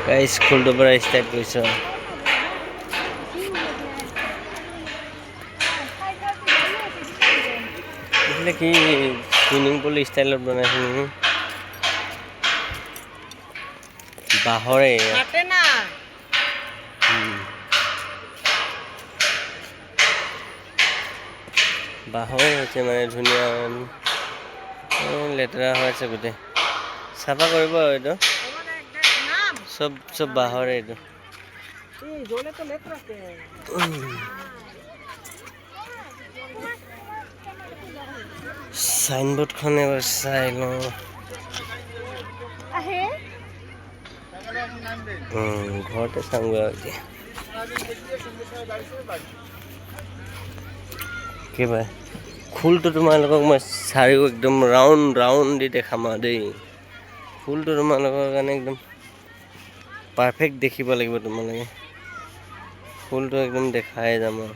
Guys খুলটোৰ পৰা start কৰিছোঁ। এইফালে কি চুইমিং পুল ষ্টাইলত বনাইছে নেকি? বাঁহৰে বাঁহৰে হৈছে মানে ধুনীয়া লেতেৰা হৈ আছে গোটেই চাফা কৰিব আৰু এইটো চব বাঁহৰে এইটো চাইনবোৰ্ডখন এবাৰ চাই লওঁ। ঘৰতে চামগৈ আৰু এতিয়া কিবা ফুলটো তোমালোকক মই চাৰিও একদম ৰাউণ্ড দি দেখাম আৰু দেই। ফুলটো তোমালোকৰ কাৰণে একদম পাৰফেক্ট দেখিব লাগিব তোমালোকে। ফুলটো একদম দেখাই যাম আৰু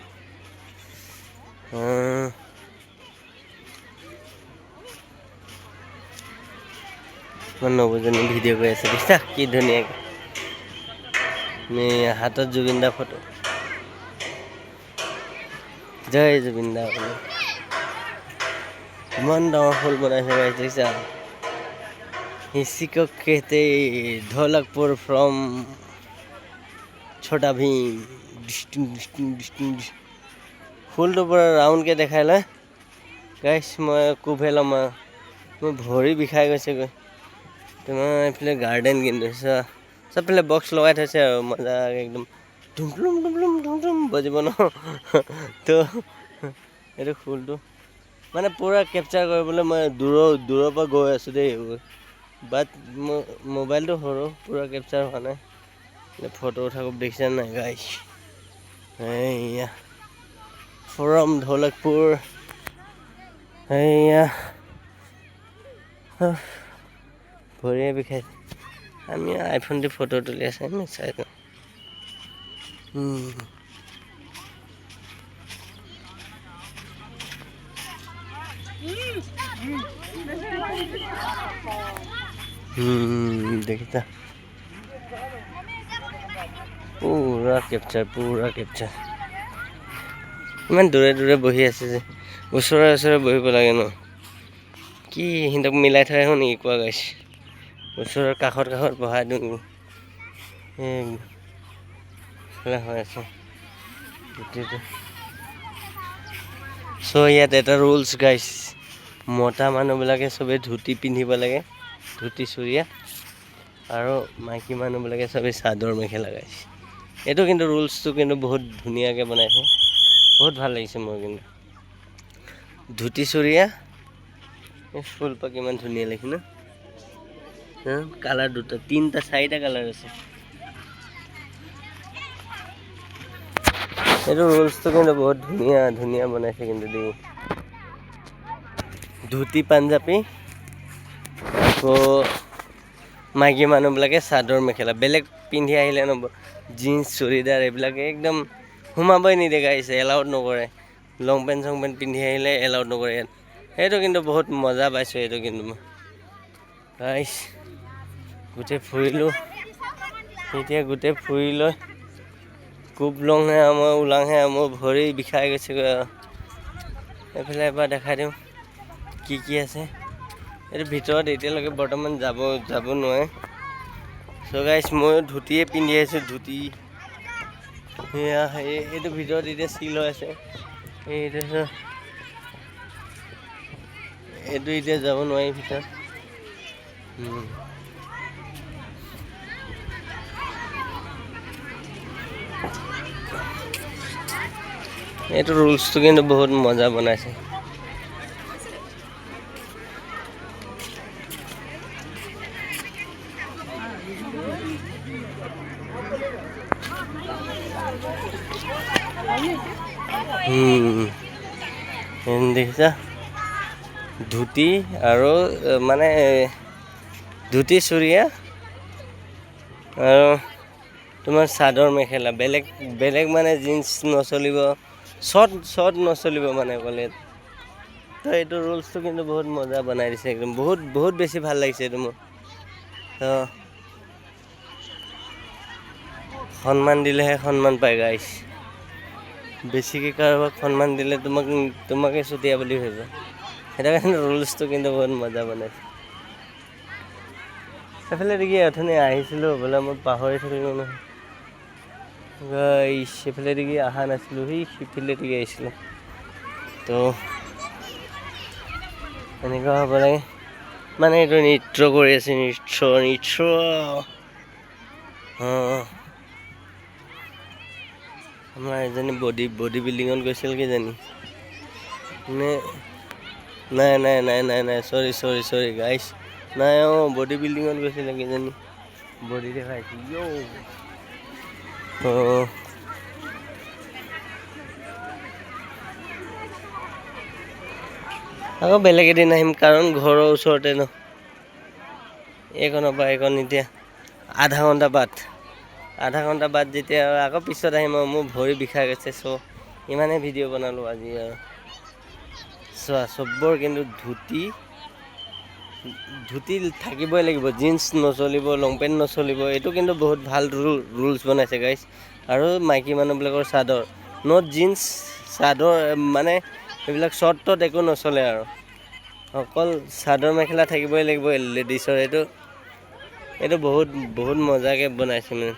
মই নবজনী ভিডিঅ' কৰি আছে বিশ্বাস কি ধুনীয়াকৈ হাতত জুবিন দা ফটো। জয় জুবিন দা বোলে ইমান ডাঙৰ ফুল বনাইছে দেখিছা। इसी को कहते ढोलकपुर फ्रॉम छोटा भीम। ফুলটোৰ পৰা ৰাউণ্ডকৈ দেখাই লয় গাইছ। মই কোভে ল'ম মোৰ ভৰি বিষাই গৈছেগৈ। তোমাৰ এইফালে গাৰ্ডেন কিন্তু চবফালে বক্স লগাই থৈছে আৰু মজাকৈ একদম ধুম বজিব ন। তো এইটো ফুলটো মানে পূৰা কেপচাৰ কৰিবলৈ মই দূৰৰ পৰা গৈ আছোঁ দেই। বাট মোবাইলটো সৰু পূৰা কেপচাৰ হোৱা নাই। ফটো উঠাব দেখিছা নাই গাইছ। এইয়া ফ্ৰম ঢোলকপুৰ। এইয়া ভৰিয়ে বিষাইছে। আমি আইফোন দি ফটো তুলি আছে আমি চাই লওঁ। দেখিছা পুৰা কেপচাৰ ইমান দূৰে বহি আছে যে ওচৰে বহিব লাগে ন। কি সিহঁতক মিলাই থৈ আহোঁ নেকি কোৱা গাইছ। ওচৰৰ কাষত বহাই দিওঁ নেকি হৈ আছে গোটেইটো। চ' ইয়াত এটা ৰুলছ গাইছ। মতা মানুহবিলাকে চবেই ধুতি পিন্ধিব লাগে, ধুতি চুৰিয়া। আৰু মাইকী মানুহবিলাকে চবেই চাদৰ মেখেলা গাইছে। এইটো কিন্তু ৰুলছটো কিন্তু বহুত ধুনীয়াকৈ বনাইছে। বহুত ভাল লাগিছে মোৰ কিন্তু ধুতি চুৰিয়া। ফুলপাহ কিমান ধুনীয়া লাগিছে ন। কালাৰ চাৰিটা কালাৰ আছে। এইটো ৰুলছটো কিন্তু বহুত ধুনীয়া বনাইছে কিন্তু দেই। ধুতি পাঞ্জাবী আকৌ মাইকী মানুহবিলাকে চাদৰ মেখেলা বেলেগ পিন্ধি আহিলে ন। জিন্স চুৰিদাৰ এইবিলাকে একদম সোমাবই নিদিয়ে গাইছে। এলাউড নকৰে। লং পেণ্ট চং পেণ্ট পিন্ধি আহিলে এলাউড নকৰে ইয়াত। সেইটো কিন্তু বহুত মজা পাইছোঁ। এইটো কিন্তু মই গাইছ গোটেই ফুৰিলোঁ। এতিয়া গোটেই ফুৰি লৈ কোব লংহে মই ওলাংহে মোৰ ভৰি বিষাই গৈছেগৈ আৰু এইফালে এবাৰ দেখাই দিওঁ কি আছে। এইটো ভিতৰত এতিয়ালৈকে বৰ্তমান যাব নোৱাৰে। চ' গাইছ ময়ো ধুতিয়ে পিন্ধি আহিছোঁ। ধুতি সেয়া এইটো ভিতৰত এতিয়া চিল হৈ আছে। এইটো এতিয়া যাব নোৱাৰি ভিতৰত। এইটো ৰুলছটো কিন্তু বহুত মজা বনাইছে। দেখিছা ধুতি আৰু মানে ধুতি চুৰিয়া আৰু তোমাৰ চাদৰ মেখেলা বেলেগ মানে জিন্স নচলিব, শ্বৰ্ট নচলিব মানে ক'লে। তো এইটো ৰুলছটো কিন্তু বহুত মজা বনাই দিছে একদম বহুত বেছি ভাল লাগিছে এইটো মোৰ। তো সন্মান দিলেহে সন্মান পায় গাইছ। বেছিকৈ কাৰোবাক সন্মান দিলে তোমাকে চুতীয়া বুলি ভাবিব। সেইটো কাৰণে ৰুলছটো কিন্তু বহুত মজা বনাইছে। সেইফালে দেখি অথনি আহিছিলোঁ বোলে মই পাহৰি থাকিলোঁ নহয় গাইছ। সেইফালে দেখি অহা নাছিলোঁ, সিফালে দেখি আহিছিলোঁ। তো এনেকুৱা হ'ব লাগে মানে এইটো নৃত্য কৰি আছে, নৃত্য আমাৰ এজনী বডি বিল্ডিঙত গৈছিল কিজানি নে নাই চৰি গাইছ। নাই বডি বিল্ডিঙত গৈছিলে কিজানি, বডি দেখাইছিল আকৌ বেলেগ এদিন আহিম, কাৰণ ঘৰৰ ওচৰতে ন। এইকণৰ পৰা এইকণ এতিয়া আধা ঘণ্টা বাদ যেতিয়া আকৌ পিছত আহিম আৰু মোৰ ভৰি বিষাই গৈছে। ইমানেই ভিডিঅ' বনালোঁ আজি আৰু। চোৱা চবৰ কিন্তু ধুতি থাকিবই লাগিব, জিন্স নচলিব, লং পেণ্ট নচলিব। এইটো কিন্তু বহুত ভাল ৰুলছ বনাইছে গাইছ। আৰু মাইকী মানুহবিলাকৰ চাদৰ, নট জিন্স চাদৰ মানে এইবিলাক শ্বৰ্ট একো নচলে আৰু অকল চাদৰ মেখেলা থাকিবই লাগিব লেডিছৰ। এইটো বহুত মজাকৈ বনাইছে মানে।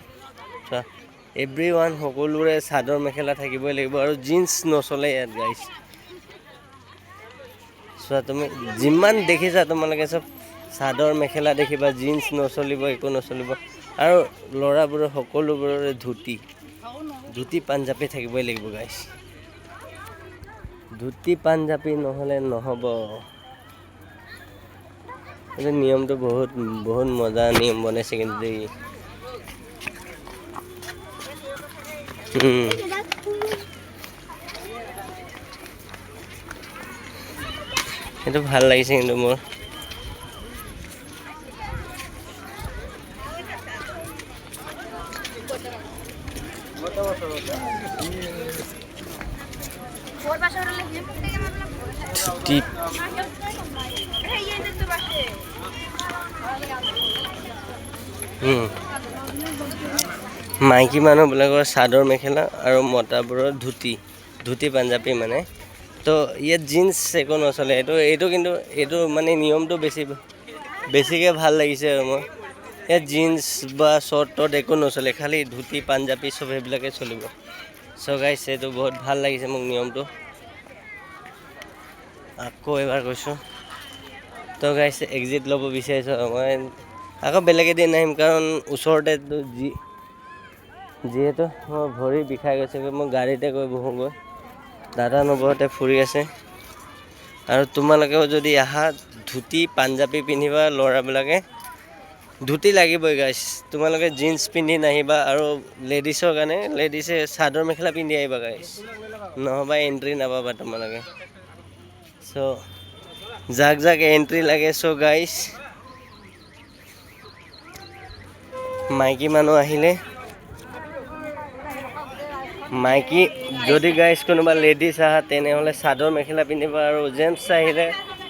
চোৱা এভৰিৱান সকলোৰে চাদৰ মেখেলা থাকিবই লাগিব আৰু জিন্স নচলে ইয়াত গাইছ। চোৱা তুমি যিমান দেখিছা তোমালোকে চব চাদৰ মেখেলা দেখিবা, জিন্স নচলিব, একো নচলিব। আৰু ল'ৰাবোৰৰ সকলোবোৰৰে ধুতি পাঞ্জাবী থাকিবই লাগিব গাইছ। ধুতি পাঞ্জাবী নহ'লে নহ'ব। এইটো নিয়মটো বহুত মজা নিয়ম বনাইছে কিন্তু দেই। সেইটো ভাল লাগিছে কিন্তু মোৰ। মাইকী মানুহবিলাকৰ চাদৰ মেখেলা আৰু মতাবোৰৰ ধুতি পাঞ্জাবী মানে। তো ইয়াত জিন্স একো নচলে। এইটো কিন্তু এইটো মানে নিয়মটো বেছিকৈ ভাল লাগিছে আৰু মোৰ। ইয়াত জিন্স বা শ্বৰ্ট একো নচলে, খালি ধুতি পাঞ্জাবী চব সেইবিলাকে চলিব। গাইছ এইটো বহুত ভাল লাগিছে মোক নিয়মটো। আকৌ এবাৰ কৈছোঁ তো গাইছ এক্সিট ল'ব বিচাৰিছোঁ। মই আকৌ বেলেগ এদিন আহিম, কাৰণ ওচৰতে যিহেতু মোৰ ভৰি বিষাই গৈছে। মই গাড়ীতে গৈ বহোঁগৈ, দাদা নবৌহঁতে ফুৰি আছে। আৰু তোমালোকেও যদি আহা ধুতি পাঞ্জাবী পিন্ধিবা, ল'ৰাবিলাকে ধুতি লাগিবই গাইছ। তোমালোকে জিন্স পিন্ধি নাহিবা, আৰু লেডিছৰ কাৰণে লেডিছে চাদৰ মেখেলা পিন্ধি আহিবা গাইছ, নহ'বা এণ্ট্ৰি নাপাবা তোমালোকে। যাক এণ্ট্ৰি লাগে গাইছ, মাইকী মানুহ আহিলে যদি গাইছ কোনোবা লেডিছ আহা তেনেহ'লে চাদৰ মেখেলা পিন্ধিবা, আৰু জেণ্টছ আহিলে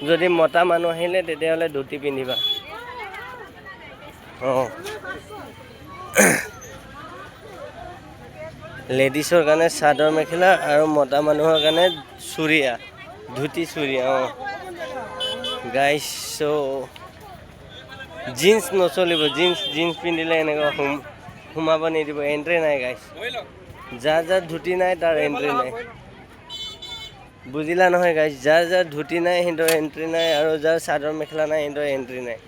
যদি মতা মানুহ আহিলে তেতিয়াহ'লে ধুতি পিন্ধিবা। লেডিছৰ কাৰণে চাদৰ মেখেলা আৰু মতা মানুহৰ কাৰণে ধুতি চুৰিয়া গাইছ। জিন্স নচলিব, জিন্স পিন্ধিলে এনেকুৱা সোমাব নিদিব, এণ্ট্ৰি নাই গাইছ। যাৰ ধুতি নাই তাৰ এণ্ট্ৰি নাই, বুজিলা নহয় গাইছ। যাৰ ধুতি নাই সিহঁতৰ এণ্ট্ৰি নাই, আৰু যাৰ চাদৰ মেখেলা নাই সিহঁতৰ এণ্ট্ৰি নাই।